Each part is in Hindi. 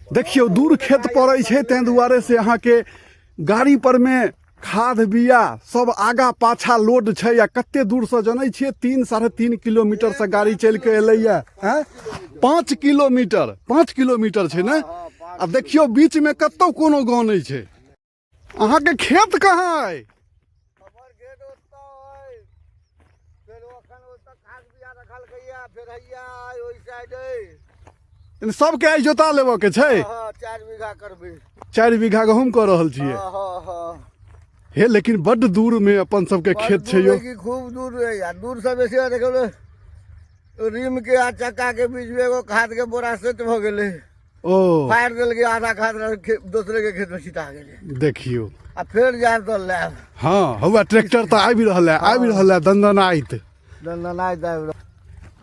देखियो दूर खेत पड़े छे तै दुआरे से अहाँ के गाड़ी पर में खाद बिया सब आगा पाछा लोड छे या कते दूर से जानै छियै 3-3.5 किलोमीटर से गाड़ी चल के एलै या 5 किलोमीटर छे ना। आ देखियो बीच में कतौ कोनो गाँव नहीं छे। अहाँ के खेत कहाँ है? सब के जोता लेबो के छे। 4 बीघा करबे। 4 बीघा गहूम कर रहल छियै। हे लेकिन बड दूर में अपन सबके खेत छे यो। खूब दूर है यार, दूर से बेसी देखो रिम के आ चक्का के बीच में एगो खाद के बोरा सेट भ गेले। ओ फाड़ देल के आधा खाद दूसरे के खेत में छिटा गेले। देखियो आ फिर जा तो लैब। हां हुआ ट्रैक्टर तो आबि रहल है दंदनाइत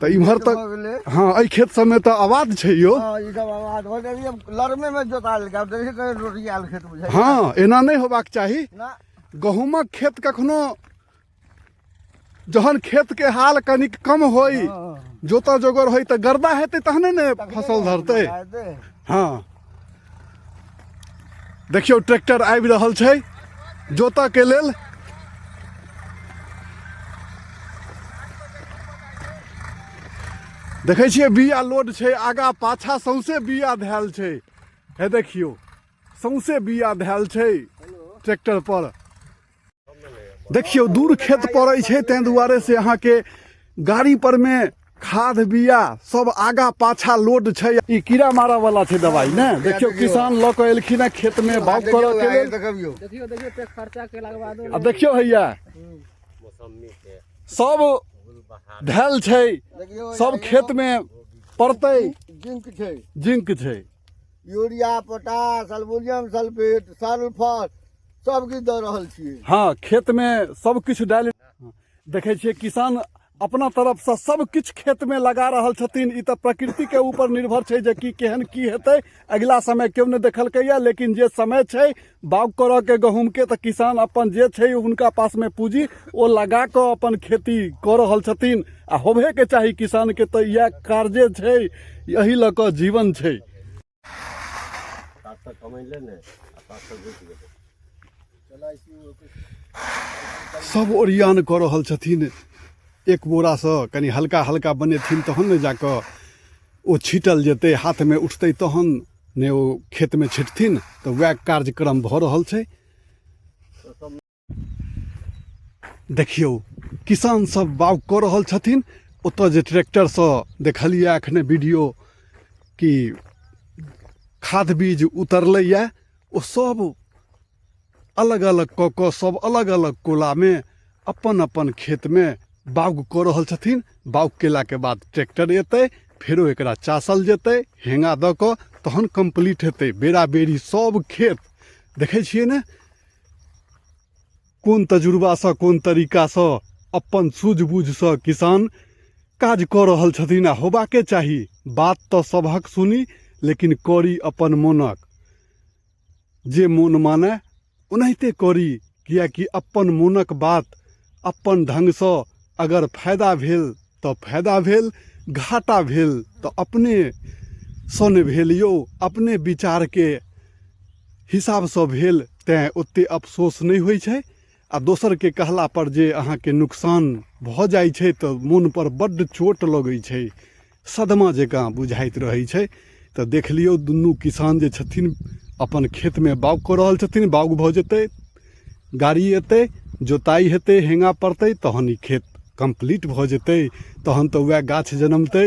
तो इमहर तक। हाँ ए खेत सब में तो आवाज छे यो। हां ई सब आवाज हो जाई लरमे में जोता लेल के देखे कहीं रोटियाल खेत बुझाई। हाँ एना नहीं होबाक चाही ना। गहूमक खेत कखनो जहन खेत के हाल कनिक कम होई जोता जोगर होई तो गर्दा हेतै तहने ने फसल धरतै। हाँ देखियो ट्रैक्टर आबि रहल छै जोता के लेल। देखे छियै बिया लोड छै आगा पाछा सौंसे बिया धैल छै। हे देखियो सौंसे बिया धैल छै ट्रैक्टर पर। देखियो दूर खेत पड़े छे तै दुआरे से अहाँ के गाड़ी पर में खाद बिया सब आगा पाछा लोड छे। ई कीड़ा मारा वाला छे दवाई ने। देखियो किसान ल के एलखिन है खेत में बाग करे के लेल। देखियो पे खर्चा के लगवा दो। अब देखियो भैया सब धैल छै सब खेत में पड़ते। जिंक छे urea potash aluminium sulphate sulphur सब की दे रहल छियै। हाँ खेत में सब कुछ डाल देखे छियै किसान अपना तरफ से सब कुछ खेत में लगा रहल छथिन। ई तो प्रकृति के ऊपर निर्भर छे जे कि केहन की हेतै अगला समय क्यों न देखलकै या। लेकिन जे समय छे बाग करऽ के गहूम के तो किसान अपन जे छे उनका पास में पूंजी ओ लगा के अपन खेती कर रहल छथिन। आ होबे के चाही किसान के तो यह कार्य छे यही ल के जीवन छे। सब ओरियान कर रहल छथिन एक बोरा से कनी हल्का हल्का बनेथिन तहन ने जाके ओ छीटल जेते हाथ में उठते तहन ने ओ खेत में छिटथिन तो वह कार्यक्रम भ रहल छै। देखियो किसान सब बाग कर रहल छथिन। ओतऽ जे ट्रैक्टर से देखलिए एखने वीडियो कि खाद बीज उतरलै या ओ सब अलग अलग क सब अलग अलग कोला में अपन अपन खेत में बाग कर रहल छथिन। बाग केला के बाद ट्रैक्टर एतै फेरो एकरा चासल जेतै हेंगा द क तहन कंप्लीट हेतै बेरा बेरी सब खेत। देखे छियै ने कोन तजुर्बा से कोन तरीका से अपन सूझबूझ से किसान काज कर रहल छथिन। आ होबाके चाही बात तो सबहक सुनी लेकिन करी अपन मोनक। जे मोन माने ओनाहिते करी कियाकि अपन मोनक बात अपन ढंग से अगर फायदा भेल तो फायदा भेल घाटा भेल तो अपने सन भेल यो अपने विचार के हिसाब से भेल तैं ओते अफसोस नहीं होइ छै। आ दोसर के कहला पर जे अहाँ के नुकसान भ जाइ छै तो मन पर बड्ड चोट लगै छै सदमा जकाँ बुझाइत रहै छै। तो देख लियो दुनू किसान जे छथिन अपन खेत में बाग कर रहल छथिन। बाग भ जेतै गाड़ी एतै जोताई हेतै हेंगा पड़तै तहन ई खेत कंप्लीट भ जेतै तहन तो वह गाछ जनमतै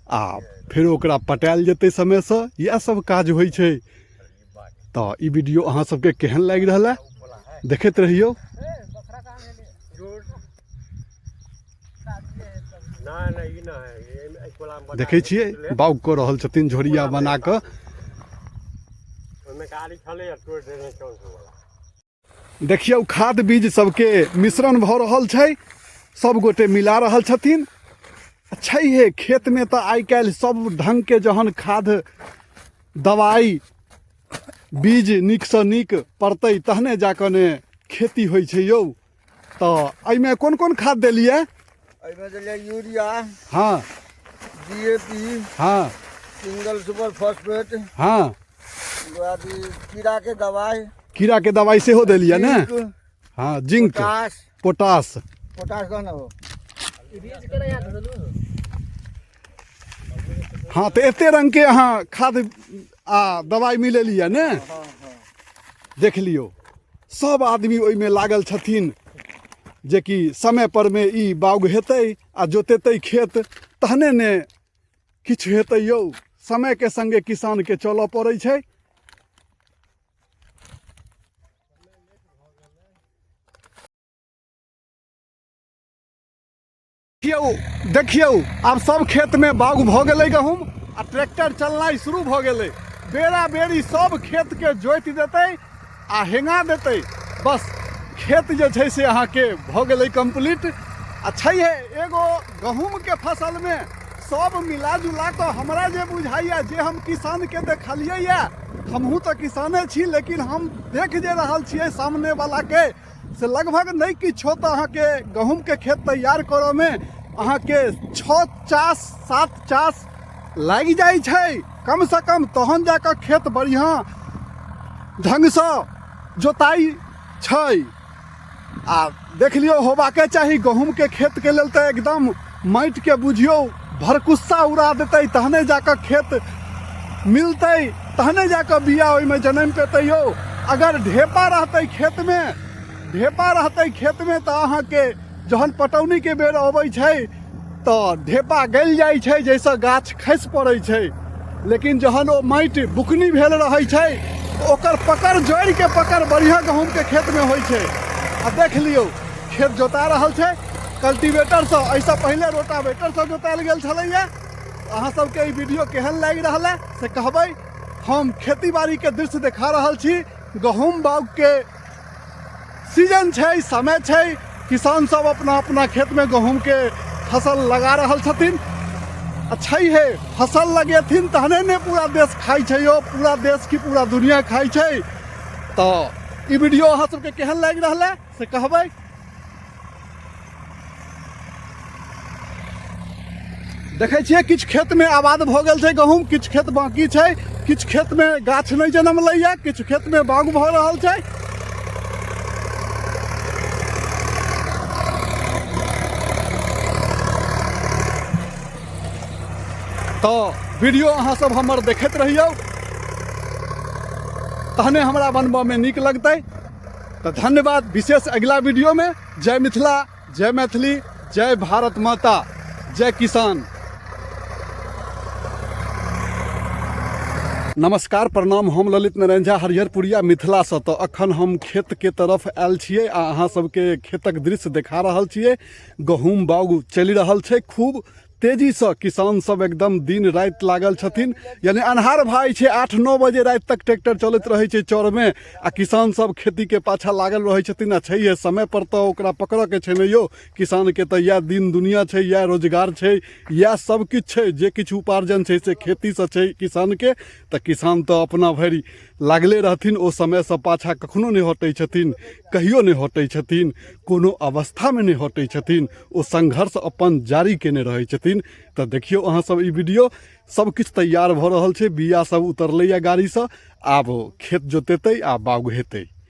आ फिर ओकरा पटायल जेतै समय से। यह सब काज होइ छै। तो ई वीडियो अहाँ सबके केहन लागि रहल है देखैत रहियो। देखे छियै बाग कर रहल छथिन झोरिया बना के। देखियो खाद बीज सबके मिश्रण भ रहल छै सब गोटे मिला रहल छथिन। छैहे खेत में तो आइ काल्हि सब ढंग के जहन खाद दवाई बीज नीक से नीक पड़तै तहने जाके ने खेती होइ छै यौ। तो एहिमे कोन कोन खाद देलिए? एहिमे देलिए यूरिया। हाँ डीएपी। हाँ सिंगल सुपर फॉस्फेट। हाँ बाद ई कीड़ा के दवाई, कीड़ा के दवाई सेहो देलियै ने? जिंक, हाँ, जिंक, पोटाश, पोटाश। पोटाश कहना हो। हाँ, तो एते रंग के अहाँ खाद आ दवाई मिलेलियै ने? हाँ हाँ। देख लियौ, सब आदमी ओहिमे लागल छथिन जे कि समय पर में ई बाउग हेतै आ जोतेतै खेत, तहने ने किछु हेतै यौ। समय के संगे किसान के चलऽ पड़ै छै। देखियौ, आब सब खेत में बाउग भऽ गेलै गहूँम आ ट्रैक्टर चलनाइ शुरू भऽ गेलै। बेरा बेरी सब खेत के जोति देतै आ हेंगा देतै, बस खेत जे छै से अहाँके भऽ गेलै कंप्लीट। आ छैहे एगो गहूँम के फसल में सब मिला जुला कऽ हमरा जे बुझाइए, जे हम किसान के देखलियै यऽ, हमहूँ तऽ किसाने छी, लेकिन हम देख जे रहल छियै सामने वाला के से लगभग नहीं किछो तऽ अहाँके गहूँम के खेत तैयार करऽ में अहाँके 6 चास 7 चास लागि जाइ छै कम से कम, तहन जाकऽ खेत बढ़िआँ ढंग से जोताई छै। आ देख लियौ, होबाके चाही गहूँम के खेत के लेल तऽ एकदम माटि के बुझियौ भरकुस्सा उड़ा देतै, तहने जाकऽ खेत मिलतै, तहने जाकऽ बिया ओहिमे जनम पेतै यौ। अगर ढेपा रहतै खेत में, ढेपा रहतै खेत में तऽ अहाँके जहन पटौनी के बेर अबै छै तऽ ढेपा गलि जाइ छै, जैसे गाछ खसि पड़ै छै। लेकिन जहन ओ माटि बुकनी भेल रहै छै तऽ ओकर पकड़, जड़ि के पकड़ बढ़िआँ गहूँम के खेत में होइ छै। आ देख लियौ, खेत जोता रहल छै कल्टीवेटर से, ऐसा पहले रोटावेटर से जोतायल गेल छलैया। अहाँ सबके ई वीडियो केहन लागि रहल है से कहबै। हम खेती बाड़ी के दृश्य देखा रहल छी, गहूँम बाउग के सीजन छै, समय छै, किसान सब अपना अपना खेत में गहूँम के फसल लगा रहल छथिन। अच्छा ही है, फसल लगेथिन तहने ने पूरा देश खाई छै यो, पूरा देश की पूरा दुनिया खाई छै। तो ई वीडियो अहाँ सबके केहन लागि रहल है से कहबै। देखै छियै किछु खेत में आबाद भऽ गेल छै गहूँम, किछु खेत बाकी छै, किछु खेत में गाछ नहीं जनमलैया, किछु खेत में बाउग भऽ रहल छै। तो वीडियो अहाँ सब हमर देखैत रहियौ, तहने हमरा बनबऽ में नीक लगतै। तो धन्यवाद विशेष। अगला वीडियो में जय मिथिला, जय मैथिली, जय भारत माता, जय किसान। नमस्कार, प्रणाम। हम ललित नारायण झा, हरिहरपुरिया मिथिला से। तो अखन हम खेत के तरफ आयल छियै आ अहाँ सबके खेतक दृश्य देखा रहल छियै। गहूँम बाउग चलि रहल छै खूब तेजी से, किसान सब एकदम दिन रात लागल छथिन, यानी अन्हार भाई छै 8-9 बजे रात तक ट्रैक्टर चलैत रहे छै चौर में, आ किसान सब खेती के पाछा लागल रहे छथिन। आ छैहे समय पर तो ओकरा पकड़ के छै ने यौ, किसान के तो यह दिन दुनिया छै, यह रोजगार छै, यह सब किछु छै, जे किछु उपार्जन छै से खेती से छै किसान के। तो किसान तो अपना भरि लागले रहथिन, ओ समय से पाछा कखनो नहीं हटै छथिन, कहियो नहीं हटै छथिन, कोनो अवस्था में नहीं हटै छथिन, ओ संघर्ष अपन जारी केने रहै छथिन। तो देखियो अहाँ सब ई वीडियो, सब किछु तैयार भऽ रहल छै, बिया सब उतरलैया गाड़ी से, आब खेत जोतेतै आ बाउग हेतै।